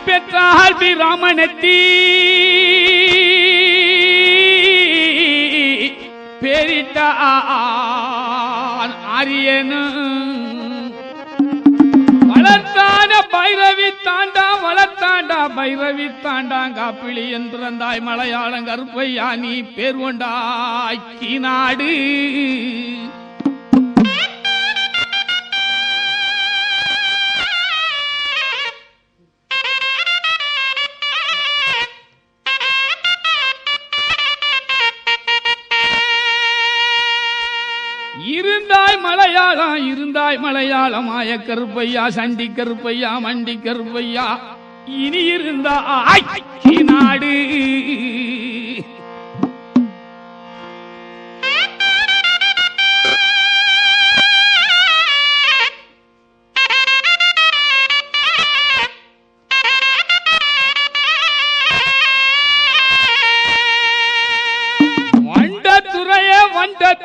பெற்றால் ராமனத்தி பேரிட்டான் ஆரியனு வளர்த்தான பைரவி தாண்டா வளர்த்தாண்டா பைரவி தாண்டாங்காப்பிளி என்றாய் மலையாளம் கருப்பையா நீ பேர் கொண்டாய் நாடு இருந்தாய் மலையாளம் ஆய கருப்பையா சண்டி கருப்பையா மண்டி கருப்பையா இனி இருந்தாய் நாடு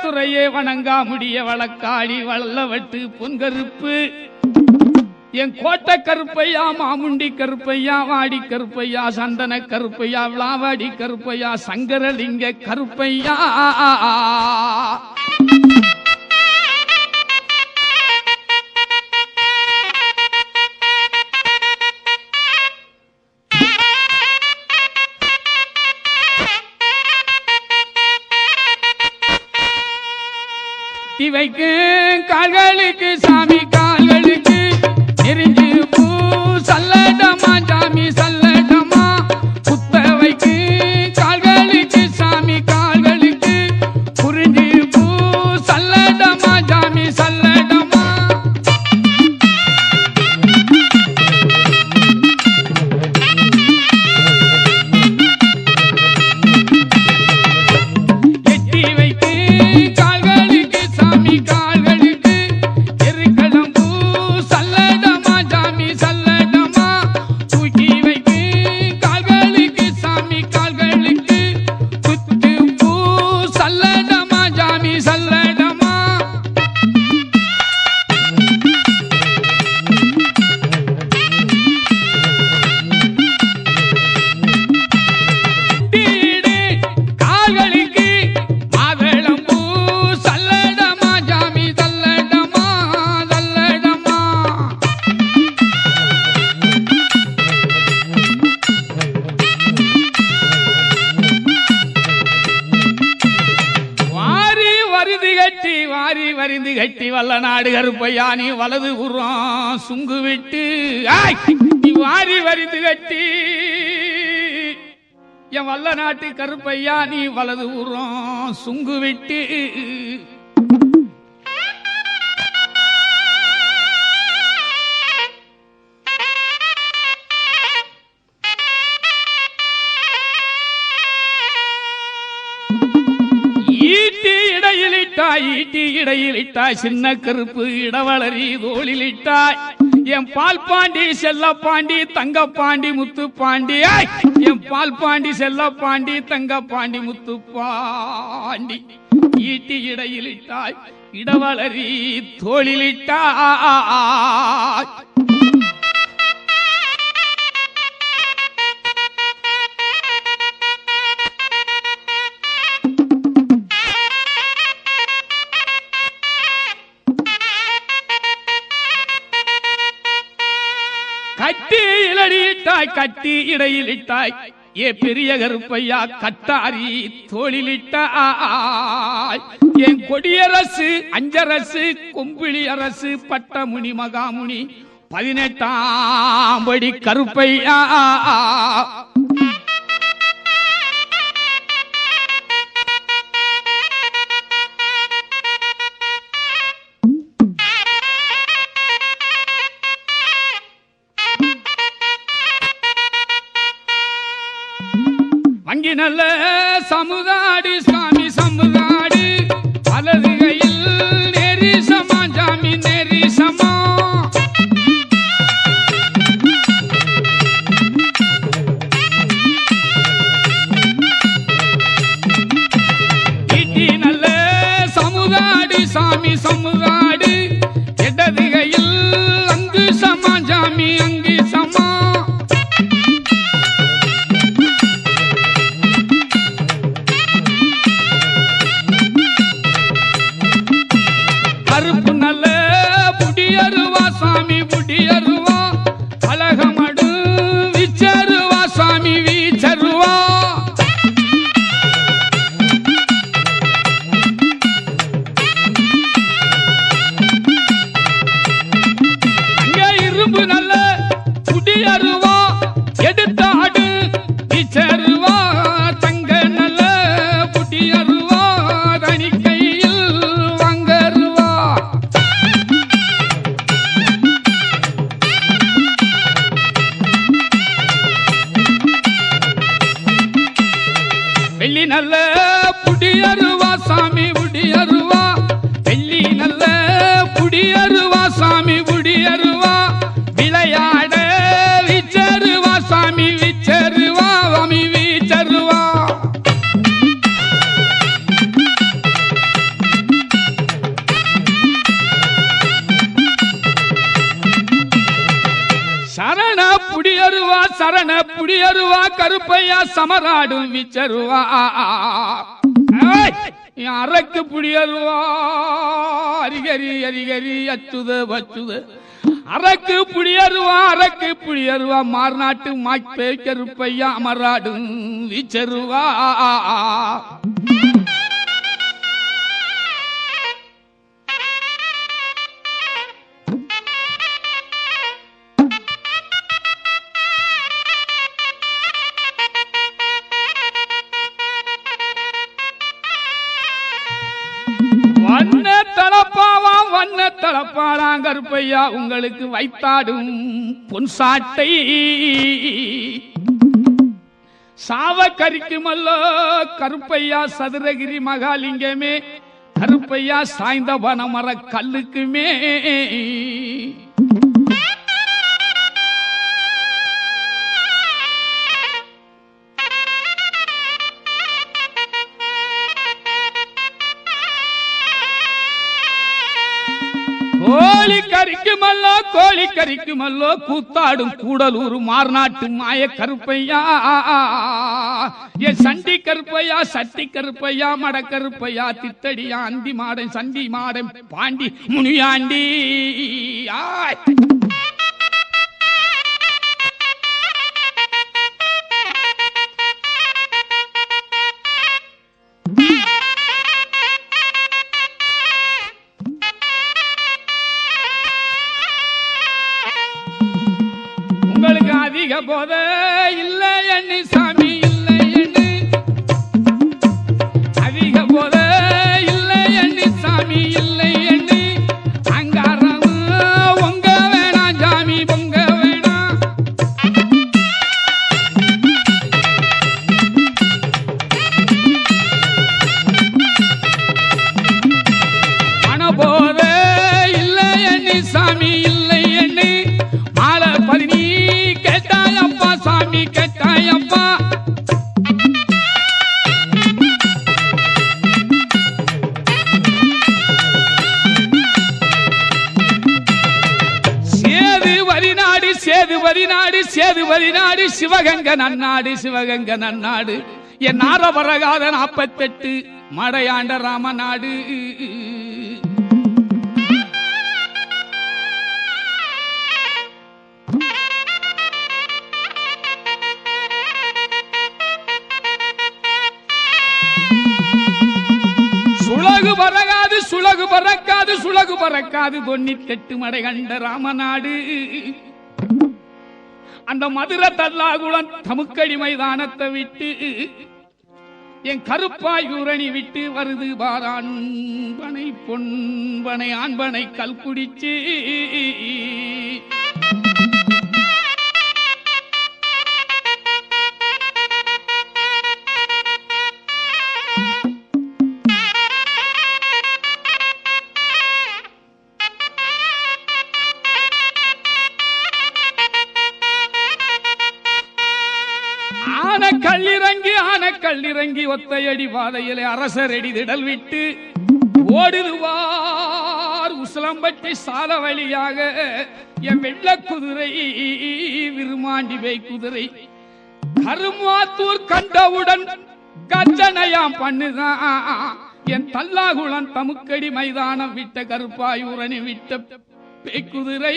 துறையே வணங்கா முடிய வழக்காளி வள்ளவட்டு பொன்கருப்பு என் கோட்டை கருப்பையா மாமுண்டி கருப்பையா வாடி கருப்பையா சந்தன கருப்பையா விளாவாடி கருப்பையா சங்கரலிங்க கருப்பையா வைக்கு கால்களுக்கு சாமி கால்களுக்கு எரிஞ்சு பூ சல்லடமா சாமி சல்லடமா குத்த வைக்கு கால்களுக்கு சாமி கால்களுக்கு புரிஞ்சு பூ சல்லடமா சாமி சல்லடமா எட்டி வைக்கு வரிந்து கட்டி வல்ல நாடு கருப்பையா நீ வலது புறம் சுங்கு விட்டு நீ வாரி வரிந்து கட்டி என் வல்ல நாட்டு கருப்பையா நீ வலது புறம் சுங்கு விட்டு ஈட்டி இடையிலிட்டாய் சின்ன கருப்பு இடவளரி தோளிலிட்டாய் என் பால் பாண்டி செல்ல பாண்டி தங்க பாண்டி முத்து பாண்டி என் பால் பாண்டி செல்ல பாண்டி தங்க பாண்டி முத்து பாண்டி ஈட்டி இடையிலிட்டாய் இடவளரி தோளிலிட்டாய் கட்டி இலடியிட்டாய் கட்டி இடையிலிட்டாய் ஏ பெரிய கருப்பையா கட்டாரி தோளிலிட்டாய் என் கொடியரசு அஞ்சரசு கொம்பிளி அரசு பட்டமுனி மகாமுனி 18ஆம் படி கருப்பையா நல்ல சமுதாடு சாமி சமுதாடு வலது கையில் நெரிசமா சாமி நெரிசமா ஈட்டி நல்ல சமுதாடு சாமி சமுகாடு இடதுகையில் அங்கு சமா ஜாமி அங்கு சமா கருப்பு நல்ல புடியருவா சாமி புடியருவா கலகமடு விச்சருவா சாமி வீச்சருவா அங்கே இரும்பு நல்ல புடியருவா எடுத்தாடு விச்சருவா தங்க நல்ல புடியருவா தனிக்கையில் வாங்கருவா வெள்ளி நல்ல புடியருவா சாமி புடியருவா வெள்ளி நல்ல புடியருவா சாமி புடியருவா விளையாட விச்சருவா சாமி விச்சருவா வாமி வீச்சருவா சரண புடியருவா சரண புடியருவா கருப்பையா சமராடும் விச்சருவா அரக்கு புடியருவா அரிகரி அரிகரி அச்சுத வச்சுத அரக்கு புடியருவா மார்நாட்டு மாய்ப்பே கருப்பையா அமராடும் விச்சருவா வண்ண தளப்பாளாம் கருப்பையா உங்களுக்கு வைத்தாடும் பொன்சாட்டை சாவ கரிக்குமல்லோ கருப்பையா சதுரகிரி மகாலிங்கமே கருப்பையா சாய்ந்த வனமர கல்லுக்குமே கோழி கறிக்குமல்லோ கூத்தாடும் கூடலூர் மார்நாட்டு மாய கருப்பையா என் சண்டி கருப்பையா சட்டி கருப்பையா மட கருப்பையா தித்தடியா அந்தி மாடன் சண்டி மாடன் பாண்டி முனியாண்டி உங்களுக்கு அதிக போத இல்லை எண்ணி சாமி இல்லை எண்ணு அதிக போத இல்லை எண்ணி சாமி இல்லை எண்ணு அங்காரம் உங்க வேணாம் சாமி பொங்க வேணாம் மன போத இல்லை எண்ணி சாமி இல்லை எண்ணு மாலை பதினி சாமி கேட்டாயப்பா சேதுவரி நாடு சிவகங்க நன்னாடு என் நாரவரகாத 48 மடையாண்ட ராமநாடு சுலகு பறக்காது 98 மடை கண்ட ராமநாடு அந்த மதுரை தல்லாகுளம் தமுக்கடி மைதானத்தை விட்டு என் கருப்பாயூரணி விட்டு வருது பாரான் பனை பொன்பனை ஆண்பனை கல்குடிச்சு கல்லிறங்கி ஒத்தையடி பாதையிலே அரசரடி திடல் விட்டு ஓடுதுவா உசிலம்பட்டி சால வழியாக என் வெள்ள குதிரை விருமாண்டி வை குதிரை கருமாத்தூர் கண்டவுடன் கர்ஜனையாம் பண்ணுதான் என் தல்லாகுளம் தமுக்கடி மைதானம் விட்ட கருப்பாயூரணி விட்ட பேக்குதிரை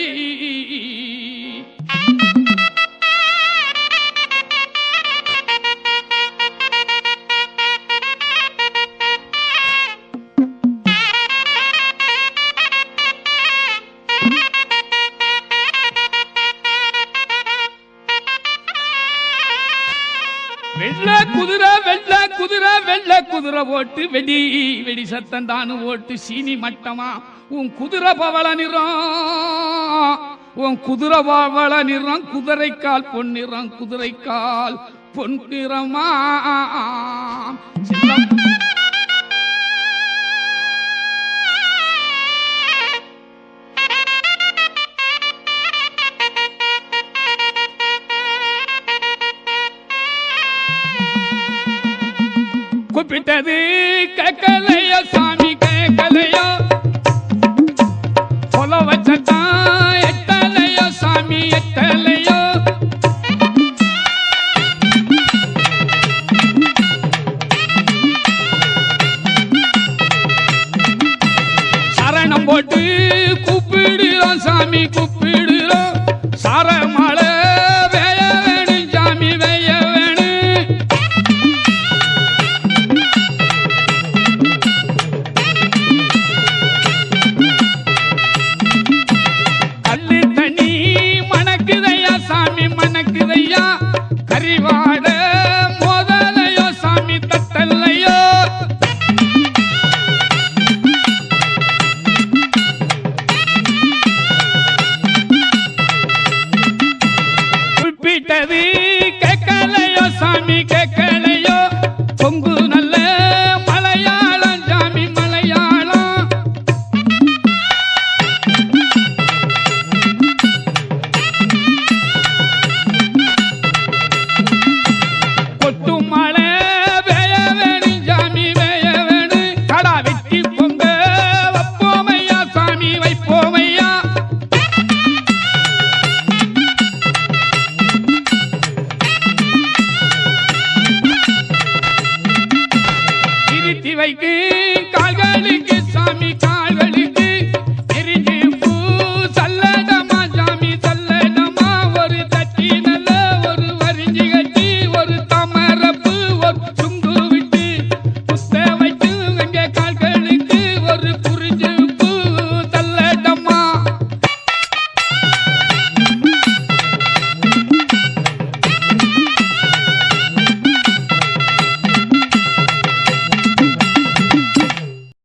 வெள்ள குதிரை வெள்ள குதிரை வெள்ள குதிரை ஓட்டு வெடி வெடி சத்தம் தானு ஓட்டு சீனி மட்டமா உன் குதிரை பவள நிறம் உன் குதிரை பவள நிறம் குதிரைக்கால் பொன்னிறம் குதிரைக்கால் பொன்னிறமா கூப்பிட்டது கேட்கலையோ சாமி கேட்கலையோ கொல வச்சான் எட்டலையோ சாமி எட்டலையோ சரணம் போட்டு கூப்பிடுறோம் சாமி கூப்பிடு